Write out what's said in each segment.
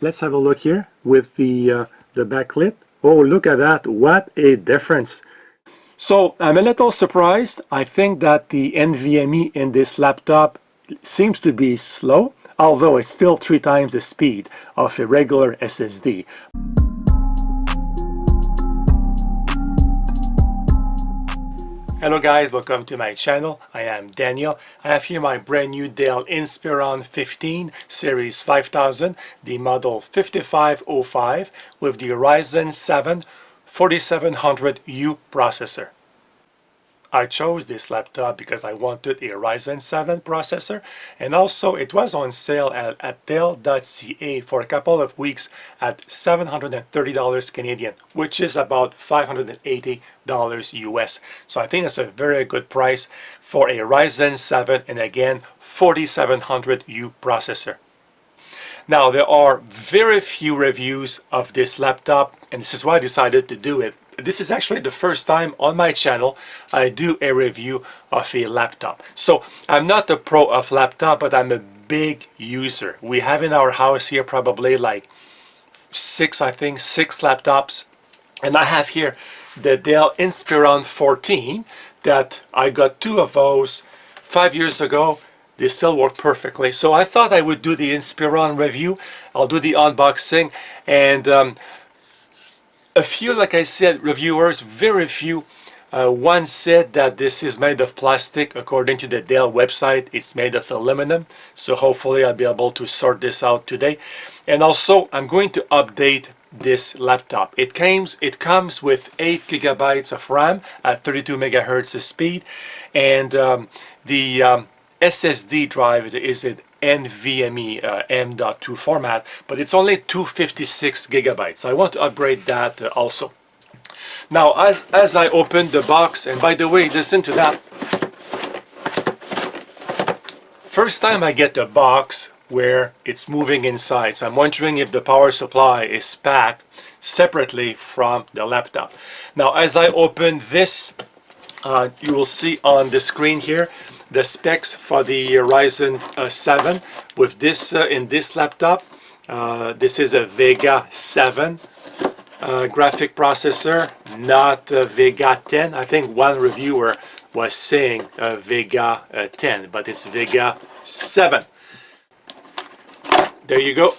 let's have a look here with the backlit. Oh, look at that. What a difference. So I'm a little surprised. I think that the NVMe in this laptop seems to be slow, although it's still 3 times the speed of a regular SSD. Hello guys, welcome to my channel. I am Daniel. I have here my brand new Dell Inspiron 15 Series 5000, the model 5505 with the Ryzen 7 4700U processor. I chose this laptop because I wanted a Ryzen 7 processor, and also it was on sale at Dell.ca for a couple of weeks at $730 Canadian, which is about $580 US. So I think that's a very good price for a Ryzen 7 and again 4700U processor. Now there are very few reviews of this laptop, and this is why I decided to do it. This is actually the first time on my channel I do a review of a laptop. So I'm not a pro of laptop, but I'm a big user. We have in our house here probably like six laptops. And I have here the Dell Inspiron 14 that I got 2 of those 5 years ago. They still work perfectly. So I thought I would do the Inspiron review. I'll do the unboxing, and a few, like I said, reviewers, very few. One said that this is made of plastic. According to the Dell website, it's made of aluminum. So hopefully I'll be able to sort this out today. And also, I'm going to update this laptop. It comes with 8 gigabytes of RAM at 32 megahertz of speed, and the SSD drive is an Nvme M.2 format, but it's only 256 gigabytes. So I want to upgrade that also. Now, as I open the box, and by the way, listen to that. First time I get the box where it's moving inside. So I'm wondering if the power supply is packed separately from the laptop. Now, as I open this, you will see on the screen here the specs for the Ryzen 7 with this in this laptop. This is a Vega 7 graphic processor, not Vega 10. I think one reviewer was saying Vega 10, but it's Vega 7. There you go.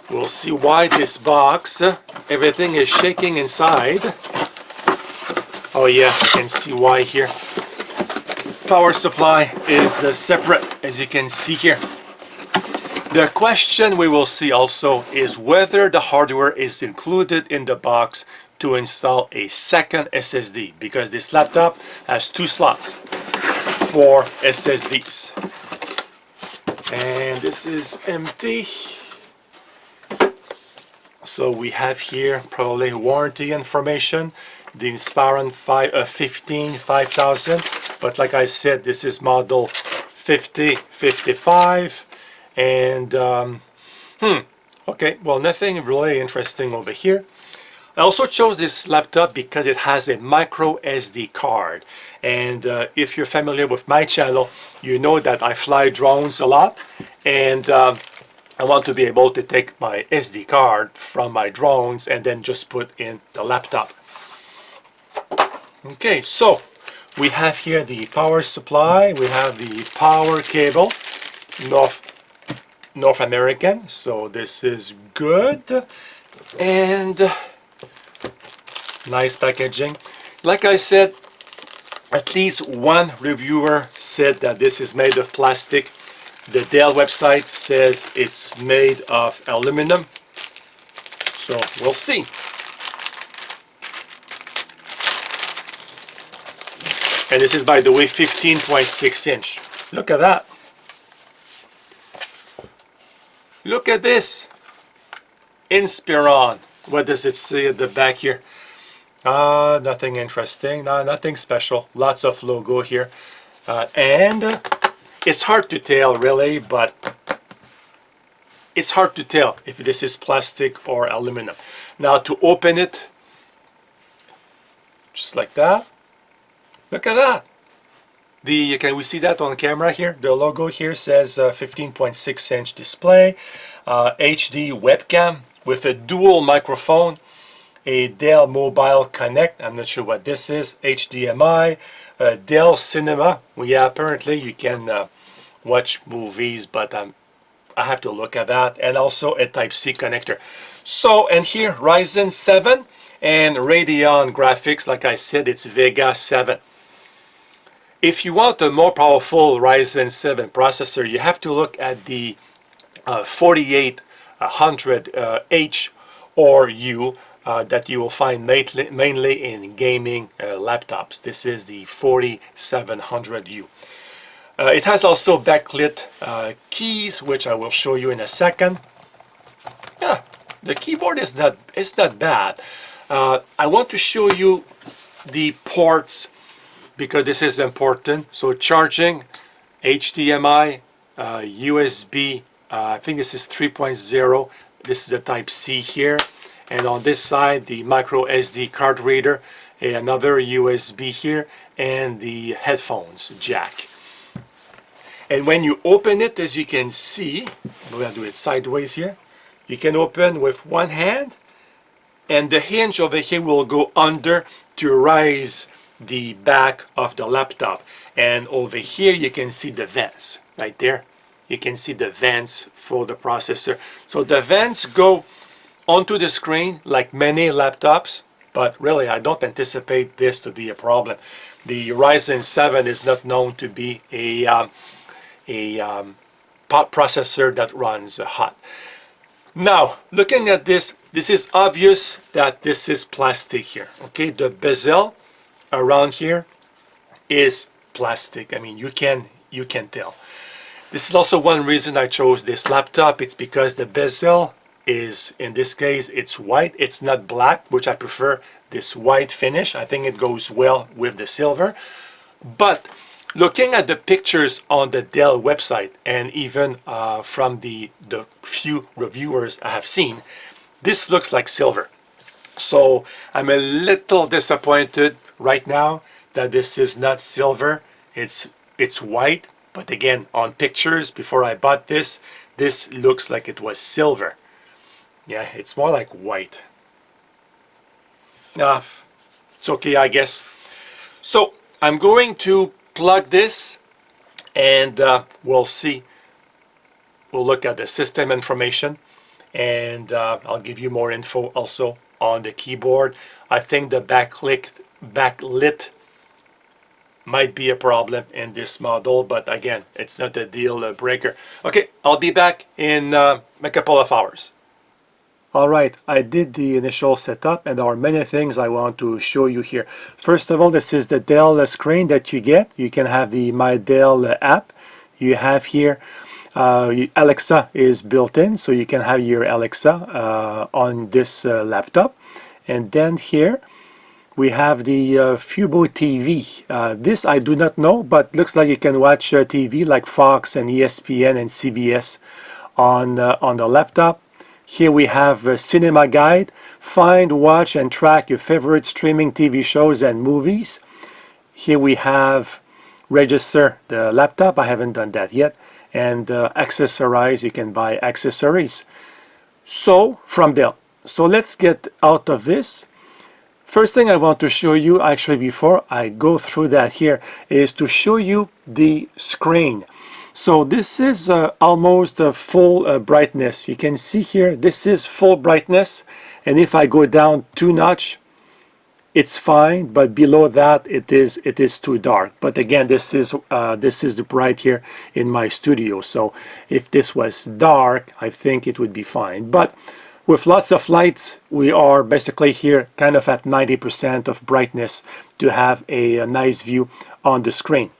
We'll see why this box, everything is shaking inside. Oh yeah, you can see why here. Power supply is separate, as you can see here. The question we will see also is whether the hardware is included in the box to install a second SSD, because this laptop has 2 slots for SSDs. And this is empty. So we have here probably warranty information, the Inspiron 15 5000, but like I said, this is model 5055, and okay, well, nothing really interesting over here. I also chose this laptop because it has a micro SD card, and if you're familiar with my channel, you know that I fly drones a lot, and I want to be able to take my SD card from my drones and then just put in the laptop. Okay, so we have here the power supply, we have the power cable, North American, so this is good, and nice packaging. Like I said, at least one reviewer said that this is made of plastic. The Dell website says it's made of aluminum, so we'll see. And this is, by the way, 15.6 inch. Look at that. Look at this. Inspiron. What does it say at the back here? Nothing interesting. No, nothing special. Lots of logo here. And it's hard to tell, really, but it's hard to tell if this is plastic or aluminum. Now, to open it, just like that. Look at that. Can we see that on camera here? The logo here says 15.6 inch display. HD webcam with a dual microphone, a Dell Mobile Connect, I'm not sure what this is, HDMI, Dell Cinema. Well, yeah, apparently you can watch movies, but I have to look at that, and also a Type-C connector. So, and here, Ryzen 7 and Radeon graphics, like I said, it's Vega 7. If you want a more powerful Ryzen 7 processor, you have to look at the 4800H or U that you will find mainly in gaming laptops. This is the 4700U. It has also backlit keys, which I will show you in a second. Yeah, the keyboard is not bad. I want to show you the ports because this is important. So charging, HDMI, USB, I think this is 3.0. This is a Type-C here. And on this side, the micro SD card reader, another USB here, and the headphones jack. And when you open it, as you can see, we're going to do it sideways here. You can open with one hand, and the hinge over here will go under to raise the back of the laptop. And over here, you can see the vents right there. You can see the vents for the processor. So the vents go onto the screen like many laptops, but really I don't anticipate this to be a problem. The Ryzen 7 is not known to be a processor that runs hot. Now, looking at this, this is obvious that this is plastic here. Okay, the bezel around here is plastic. I mean, you can tell. This is also one reason I chose this laptop. It's because the bezel is, in this case, it's white. It's not black, which I prefer this white finish. I think it goes well with the silver. But looking at the pictures on the Dell website, and even from the few reviewers I have seen, this looks like silver. So I'm a little disappointed right now that this is not silver. It's white. But again, on pictures before I bought this, this looks like it was silver. Yeah, it's more like white. It's okay, I guess. So I'm going to plug this, and we'll see. We'll look at the system information, and I'll give you more info also on the keyboard. I think the backlit might be a problem in this model, but again, it's not a deal breaker. Okay, I'll be back in a couple of hours. All right, I did the initial setup, and there are many things I want to show you here. First of all, this is the Dell screen that you get. You can have the My Dell app. You have here Alexa is built in, so you can have your Alexa on this laptop. And then here we have the Fubo TV. This I do not know, but looks like you can watch TV like Fox and ESPN and CBS on the laptop. Here we have a cinema guide. Find, watch, and track your favorite streaming TV shows and movies. Here we have register the laptop. I haven't done that yet. And accessorize. You can buy accessories. So, from Dell. So let's get out of this. First thing I want to show you, actually before I go through that here, is to show you the screen. So this is almost a full brightness. You can see here, this is full brightness, and if I go down 2 notch, it's fine, but below that it is too dark. But again, this is the bright here in my studio. So if this was dark, I think it would be fine. But with lots of lights, we are basically here kind of at 90% of brightness to have a nice view on the screen.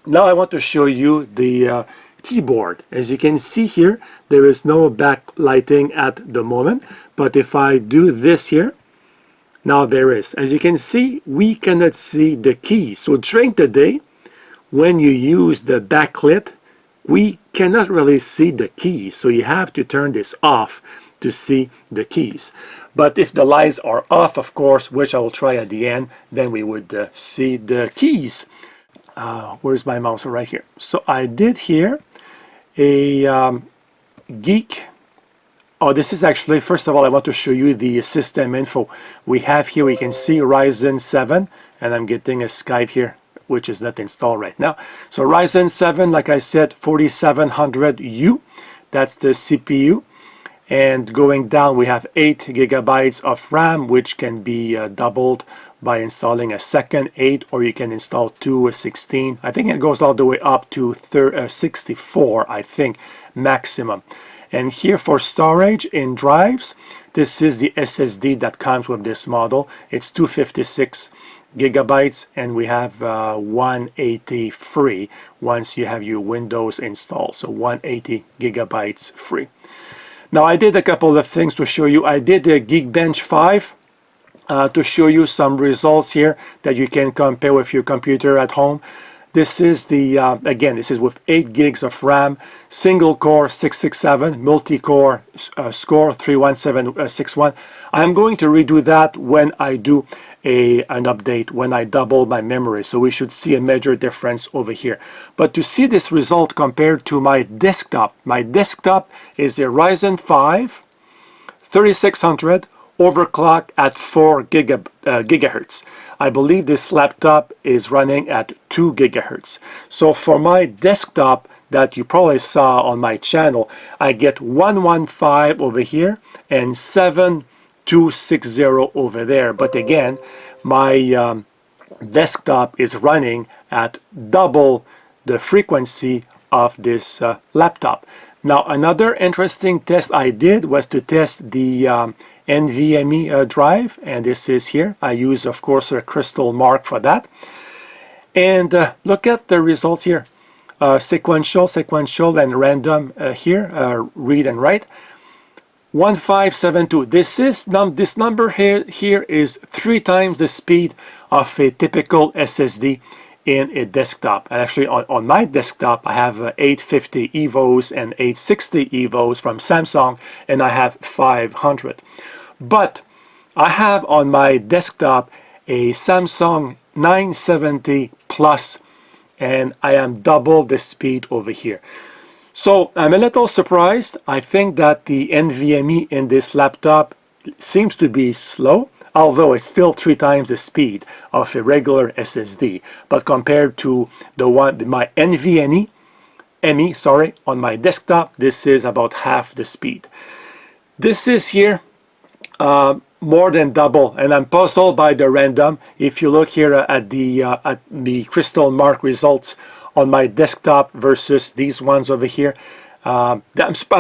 Now I want to show you the keyboard. As you can see here, there is no backlighting at the moment, but if I do this here, now there is. As you can see, we cannot see the keys. So during the day, when you use the backlit, we cannot really see the keys. So you have to turn this off to see the keys. But if the lights are off, of course, which I will try at the end, then we would see the keys. Where's my mouse? Right here. So I did here a geek Oh, this is actually, first of all, I want to show you the system info. We have here, we can see Ryzen 7, and I'm getting a Skype here, which is not installed right now. So Ryzen 7, like I said, 4700U, that's the CPU. And going down, we have 8 gigabytes of RAM, which can be doubled by installing a second 8, or you can install two 16. I think it goes all the way up to 64, I think, maximum. And here for storage in drives, this is the SSD that comes with this model. It's 256 gigabytes, and we have 180 free once you have your Windows installed. So 180 gigabytes free. Now I did a couple of things to show you. I did a Geekbench 5 to show you some results here that you can compare with your computer at home. This is the, again, this is with 8 gigs of RAM, single core 667, multi-core score 31761. I'm going to redo that when I do an update, when I double my memory. So we should see a major difference over here. But to see this result compared to my desktop is a Ryzen 5 3600 overclock at 4 gigahertz. I believe this laptop is running at 2 gigahertz. So for my desktop that you probably saw on my channel, I get 115 over here and 7260 over there. But again, my desktop is running at double the frequency of this laptop. Now another interesting test I did was to test the Nvme drive, and this is here. I use, of course, a crystal mark for that. And look at the results here. Sequential, and random here, read and write. 1572. This number here is 3 times the speed of a typical SSD in a desktop. And actually on my desktop I have 850 EVOs and 860 EVOs from Samsung, and I have 500. But I have on my desktop a Samsung 970 Plus, and I am double the speed over here. So I'm a little surprised. I think that the NVMe in this laptop seems to be slow, although it's still 3 times the speed of a regular SSD. But compared to my NVMe, on my desktop, this is about half the speed. This is here more than double, and I'm puzzled by the random. If you look here at the crystal mark results on my desktop versus these ones over here, I'm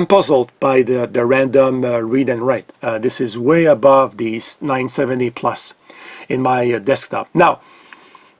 puzzled by the random read and write. This is way above the 970 Plus in my desktop. Now,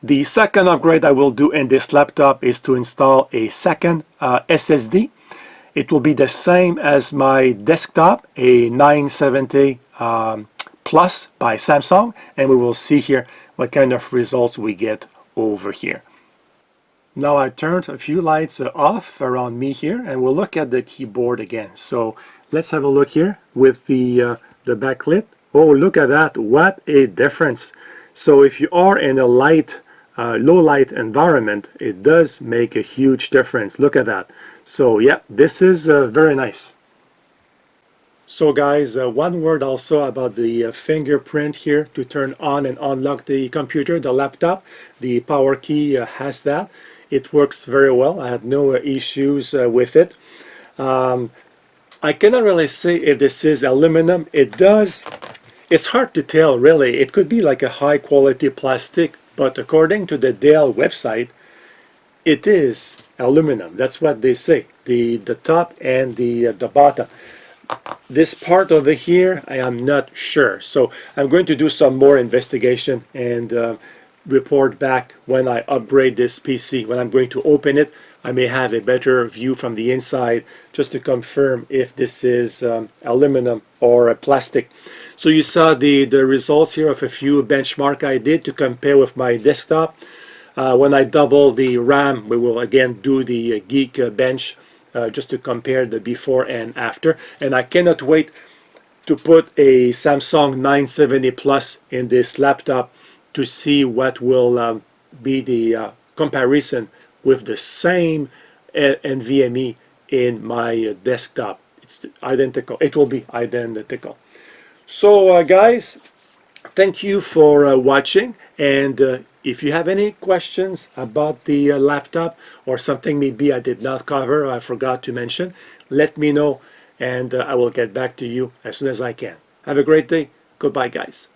the second upgrade I will do in this laptop is to install a second SSD. It will be the same as my desktop, a 970 Plus by Samsung, and we will see here what kind of results we get over here. Now I turned a few lights off around me here, and we'll look at the keyboard again. So let's have a look here with the backlit. Oh, look at that, what a difference. So if you are in a low light environment, it does make a huge difference. Look at that. So yeah, this is very nice. So guys, one word also about the fingerprint here to turn on and unlock the computer, the laptop. The power key has that. It works very well. I had no issues with it. I cannot really say if this is aluminum. It's hard to tell really. It could be like a high quality plastic, but according to the Dell website, it is aluminum. That's what they say. The top and the bottom. This part over here, I am not sure. So I'm going to do some more investigation and report back when I upgrade this PC. When I'm going to open it, I may have a better view from the inside just to confirm if this is aluminum or plastic. So you saw the results here of a few benchmark I did to compare with my desktop. When I double the RAM, we will again do the Geekbench just to compare the before and after. And I cannot wait to put a Samsung 970 Plus in this laptop to see what will be the comparison with the same NVMe in my desktop. It's identical. It will be identical. So guys, thank you for watching, and if you have any questions about the laptop or something maybe I did not cover or I forgot to mention, let me know, and I will get back to you as soon as I can. Have a great day. Goodbye, guys.